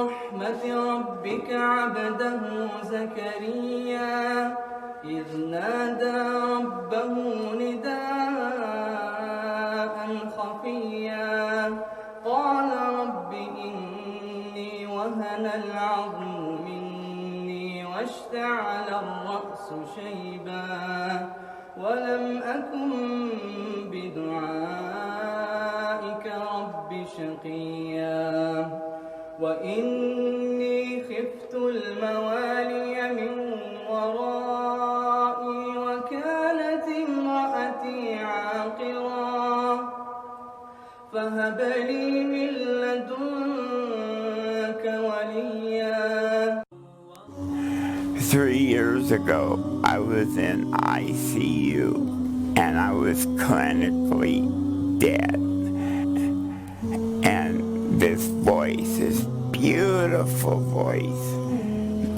رحمة ربك عبده زكريا إذ نادى ربه نداء خفيا قال رب إني وهن العظم مني واشتعل الرأس شيبا ولم أكن بدعائك رب شقيا وإني خفت الموالي من ورائي وكانت امرأتي عاقرا فهب لي من لدنك وليا. 3 years ago, I was in ICU and I was clinically dead. And this voice, this beautiful voice,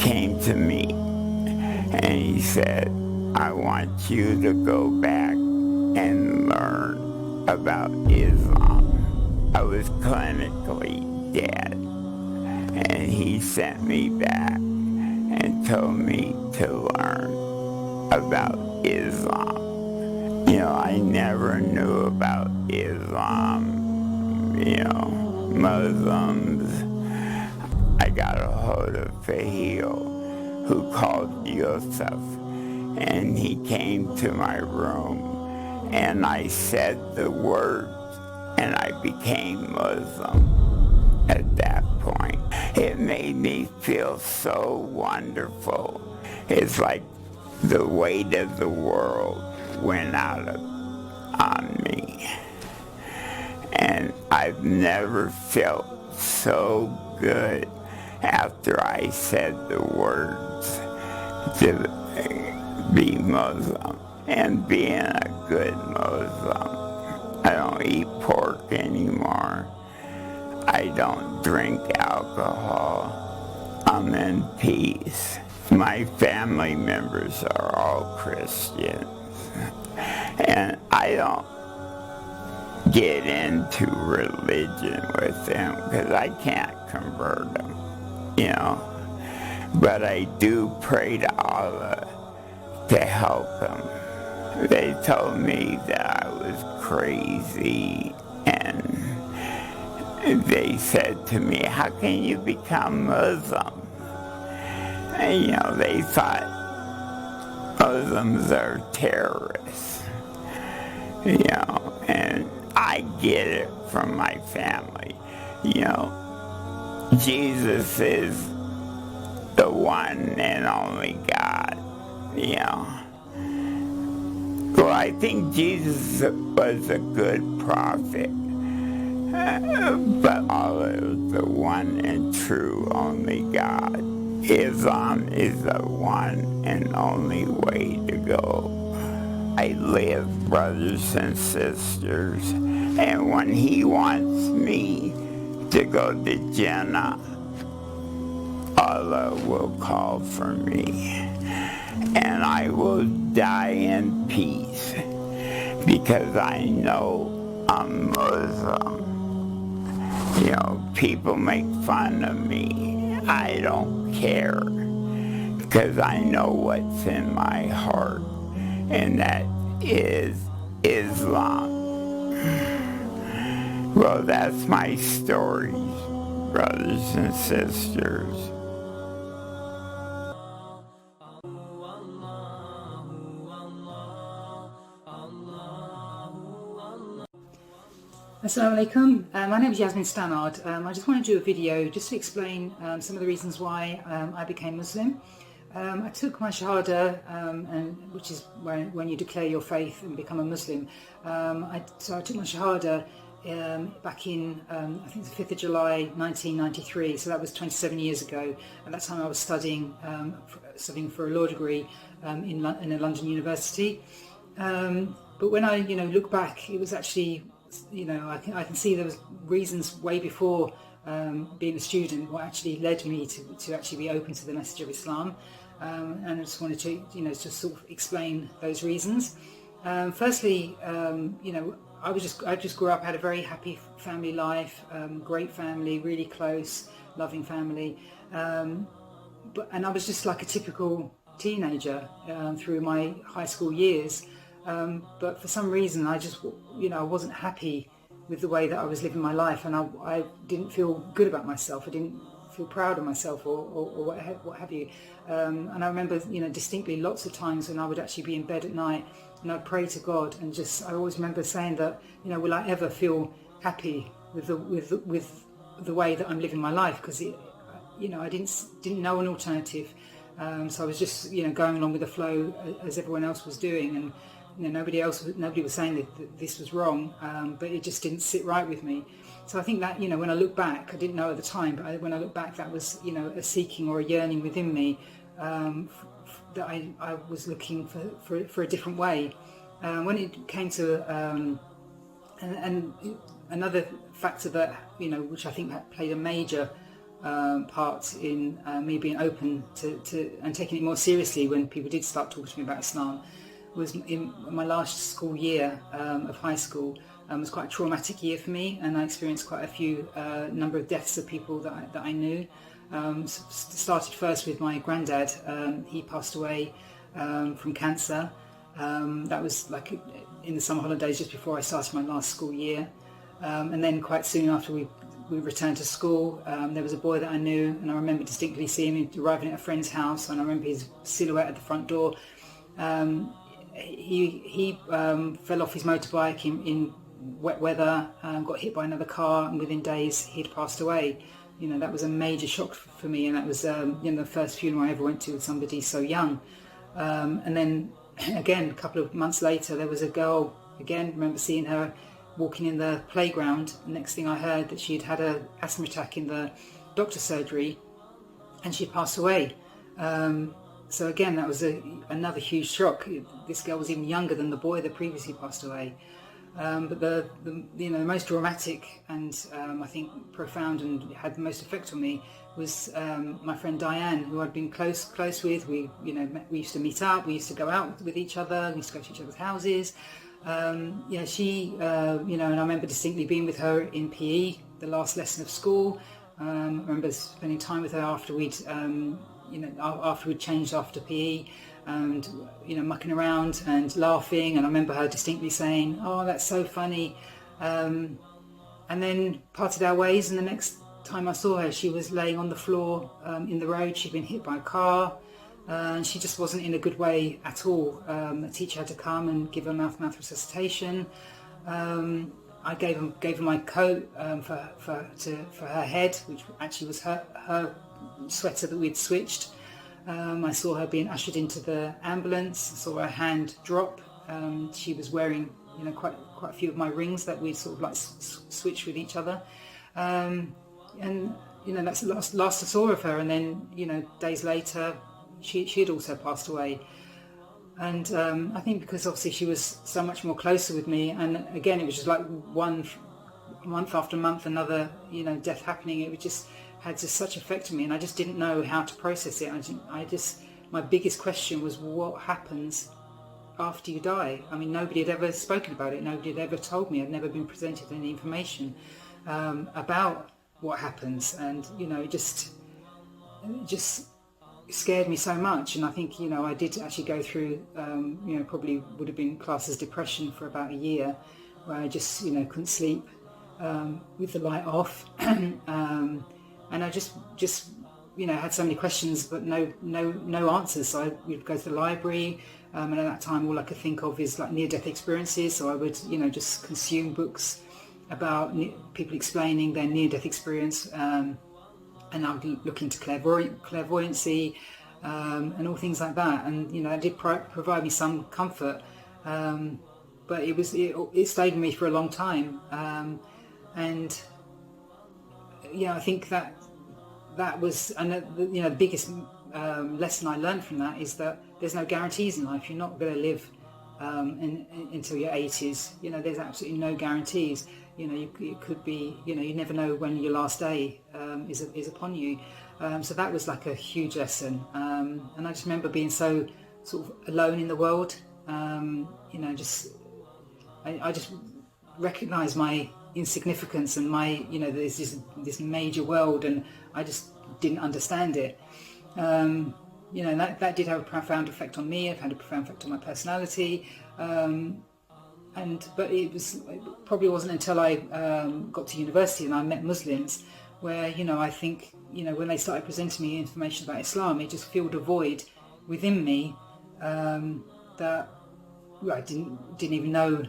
came to me and he said, I want you to go back and learn about Islam. I was clinically dead and he sent me back and told me to learn about Islam. You know, I never knew about Islam, you know, Muslims. I got a hold of Fahil, who called Yusuf, and he came to my room, and I said the words, and I became Muslim at that point. It made me feel so wonderful. It's like the weight of the world went out on me. And I've never felt so good after I said the words to be Muslim. And being a good Muslim, I don't eat pork anymore. I don't drink alcohol. I'm in peace. My family members are all Christians. And I don't get into religion with them because I can't convert them, you know. But I do pray to Allah to help them. They told me that I was crazy, and they said to me, how can you become Muslim? And, you know, they thought Muslims are terrorists, you know, and I get it from my family. You know, Jesus is the one and only God, you know. Well, I think Jesus was a good prophet, but Allah is the one and true only God. Islam is the one and only way to go. I live, brothers and sisters, and when he wants me to go to Jannah, Allah will call for me, and I will die in peace because I know I'm Muslim. You know, people make fun of me. I don't care because I know what's in my heart, and that is Islam. Well, that's my story, brothers and sisters. Assalamu alaikum. My name is Yasmin Stannard. I just want to do a video just to explain some of the reasons why I became Muslim. I took my Shahada, which is when you declare your faith and become a Muslim. So I took my Shahada back in, I think the 5th of July 1993, so that was 27 years ago. At that time I was studying for a law degree in a London university. But when I look back, it was actually, I can see there was reasons way before being a student what actually led me to actually be open to the message of Islam. And I just wanted to, just sort of explain those reasons. Firstly, I just grew up, had a very happy family life, great family, really close, loving family. And I was just like a typical teenager through my high school years. But for some reason, I just, I wasn't happy with the way that I was living my life, and I didn't feel good about myself. I didn't feel proud of myself, or what have you. And I remember, distinctly lots of times when I would actually be in bed at night and I'd pray to God, and I always remember saying that, will I ever feel happy with the way that I'm living my life? Because I didn't know an alternative. So I was just, going along with the flow as everyone else was doing, and nobody was saying that this was wrong, but it just didn't sit right with me. So I think that, when I look back, I didn't know at the time, but when I look back, that was, a seeking or a yearning within me, that I was looking for a different way. When it came to, and another factor that, which I think played a major part in me being open to and taking it more seriously when people did start talking to me about Islam, was in my last school year of high school. It was quite a traumatic year for me, and I experienced quite a few number of deaths of people that I knew. Started first with my granddad. He passed away from cancer. That was like in the summer holidays just before I started my last school year. And then quite soon after we returned to school, there was a boy that I knew, and I remember distinctly seeing him arriving at a friend's house, and I remember his silhouette at the front door. He fell off his motorbike in wet weather, got hit by another car, and within days he'd passed away. That was a major shock for me, and that was the first funeral I ever went to with somebody so young. And then again, a couple of months later, there was a girl, again, remember seeing her walking in the playground. The next thing I heard, that she'd had an asthma attack in the doctor's surgery, and she'd passed away. So again, that was another huge shock. This girl was even younger than the boy that previously passed away. But the most dramatic and I think profound and had the most effect on me was my friend Diane, who I'd been close with. We used to meet up, we used to go out with each other, we used to go to each other's houses. She, and I remember distinctly being with her in PE, the last lesson of school. I remember spending time with her after we'd changed after PE, and mucking around and laughing, and I remember her distinctly saying, "Oh, that's so funny," and then parted our ways. And the next time I saw her, she was laying on the floor in the road. She'd been hit by a car, and she just wasn't in a good way at all. A teacher had to come and give her mouth resuscitation. I gave her my coat for her head, which actually was her sweater that we'd switched. I saw her being ushered into the ambulance. I saw her hand drop. She was wearing, quite a few of my rings that we'd sort of like switched with each other. And that's the last I saw of her. And then, days later, she had also passed away. And I think because obviously she was so much more closer with me, and again, it was just like one month after month, another, death happening. It was just had just such effect on me, and I just didn't know how to process it. My biggest question was, what happens after you die? I mean, nobody had ever spoken about it. Nobody had ever told me. I'd never been presented any information about what happens, and it just scared me so much. And I think I did actually go through probably would have been classed as depression for about a year, where I just couldn't sleep with the light off. And I just had so many questions, but no answers. So I would go to the library, and at that time, all I could think of is like near-death experiences. So I would, just consume books about people explaining their near-death experience, and I would look into clairvoyancy, and all things like that. And it did provide me some comfort, but it stayed with me for a long time. And I think that was, and the biggest lesson I learned from that is that there's no guarantees in life. You're not going to live until your 80s. There's absolutely no guarantees. It could be, you never know when your last day is upon you. So that was like a huge lesson. And I just remember being so sort of alone in the world. I just recognise my insignificance and my, there's this major world, and I just didn't understand it. And that did have a profound effect on me. It had a profound effect on my personality. But it probably wasn't until I got to university and I met Muslims where, I think, when they started presenting me information about Islam, it just filled a void within me that I didn't even know,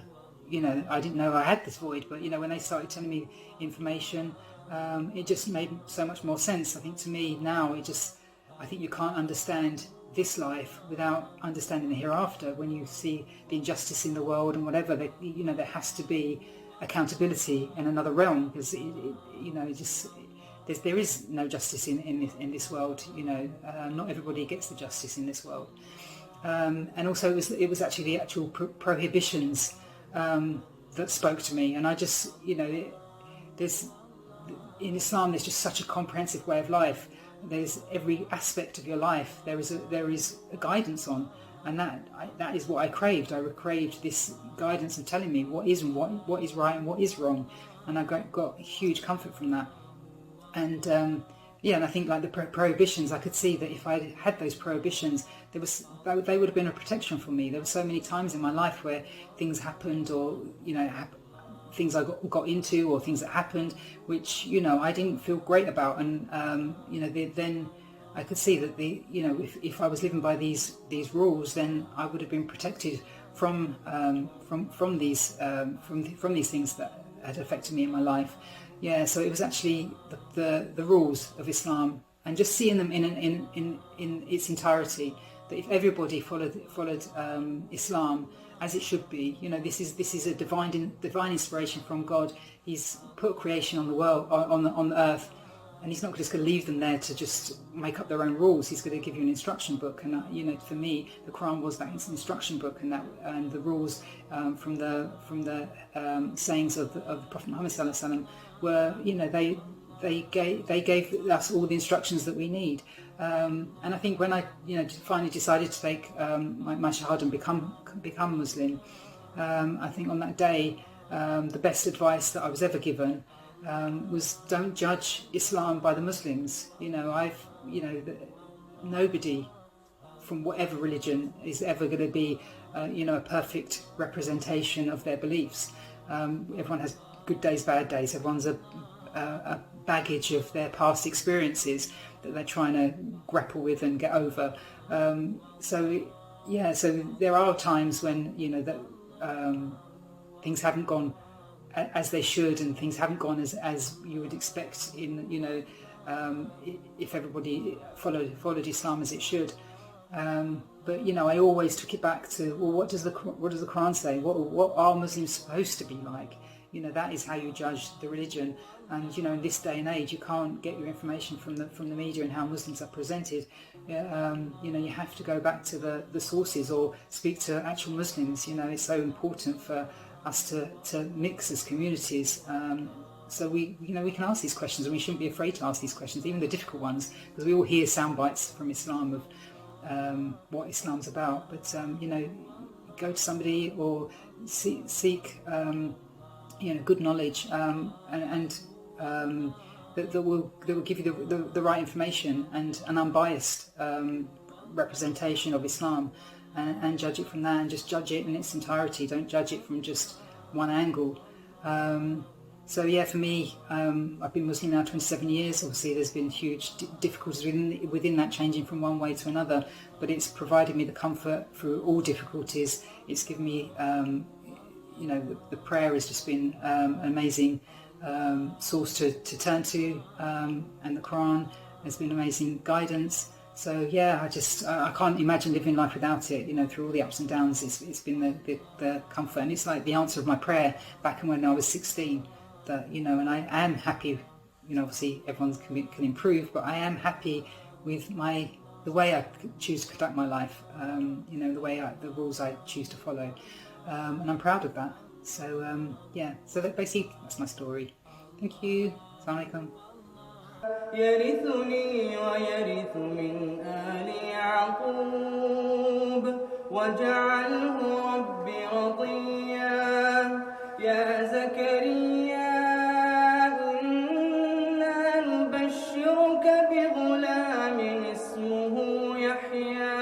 I didn't know I had this void. But, when they started telling me information, it just made so much more sense. I think to me now, I think you can't understand this life without understanding the hereafter. When you see the injustice in the world and whatever, there has to be accountability in another realm, because there is no justice in this world. Not everybody gets the justice in this world. And also it was actually the actual prohibitions that spoke to me. And I just, there's in Islam, there's just such a comprehensive way of life. There's every aspect of your life there is a guidance on, and that is what I craved. I craved this guidance of telling me what is and what is right and what is wrong, and I got huge comfort from that. And and I think like the prohibitions, I could see that if I had those prohibitions, they would have been a protection for me. There were so many times in my life where things happened, or things I got into, or things that happened which I didn't feel great about, and then I could see that if I was living by these rules, then I would have been protected from these things that had affected me in my life. So it was actually the rules of Islam, and just seeing them in its entirety, that if everybody followed Islam as it should be, this is a divine inspiration from God. He's put creation on the world, on the earth, and he's not just going to leave them there to just make up their own rules. He's going to give you an instruction book, and for me, the Quran was that instruction book, and the rules from the sayings of the Prophet Muhammad sallallahu alaihi wasallam were, they gave us all the instructions that we need. And I think when I finally decided to take my shahada and become Muslim, I think on that day the best advice that I was ever given was, don't judge Islam by the Muslims. Nobody from whatever religion is ever going to be a perfect representation of their beliefs. Everyone has good days, bad days. Everyone's a baggage of their past experiences that they're trying to grapple with and get over. So there are times when things haven't gone as they should, and things haven't gone as you would expect if everybody followed Islam as it should. But I always took it back to, well, what does the Quran say? What are Muslims supposed to be like? That is how you judge the religion. And in this day and age, you can't get your information from the media and how Muslims are presented. You have to go back to the sources, or speak to actual Muslims. It's so important for us to mix as communities. So we can ask these questions, and we shouldn't be afraid to ask these questions, even the difficult ones, because we all hear sound bites from Islam of what Islam's about. But go to somebody, or seek good knowledge, and that will give you the right information and an unbiased representation of Islam, and judge it from that, and just judge it in its entirety. Don't judge it from just one angle. For me, I've been Muslim now 27 years. Obviously there's been huge difficulties within that, changing from one way to another, but it's provided me the comfort through all difficulties. It's given me the prayer has just been an amazing source to turn to, and the Quran has been amazing guidance. So I can't imagine living life without it. Through all the ups and downs, it's been the comfort, and it's like the answer of my prayer back when I was 16. That and I am happy. Obviously everyone can improve, but I am happy with the way I choose to conduct my life. The rules I choose to follow. And I'm proud of that. So so that's my story. Thank you. Assalamu alaikum. يرثني ويرث من آل يعقوب واجعله رب رضيا يا زكي أحياء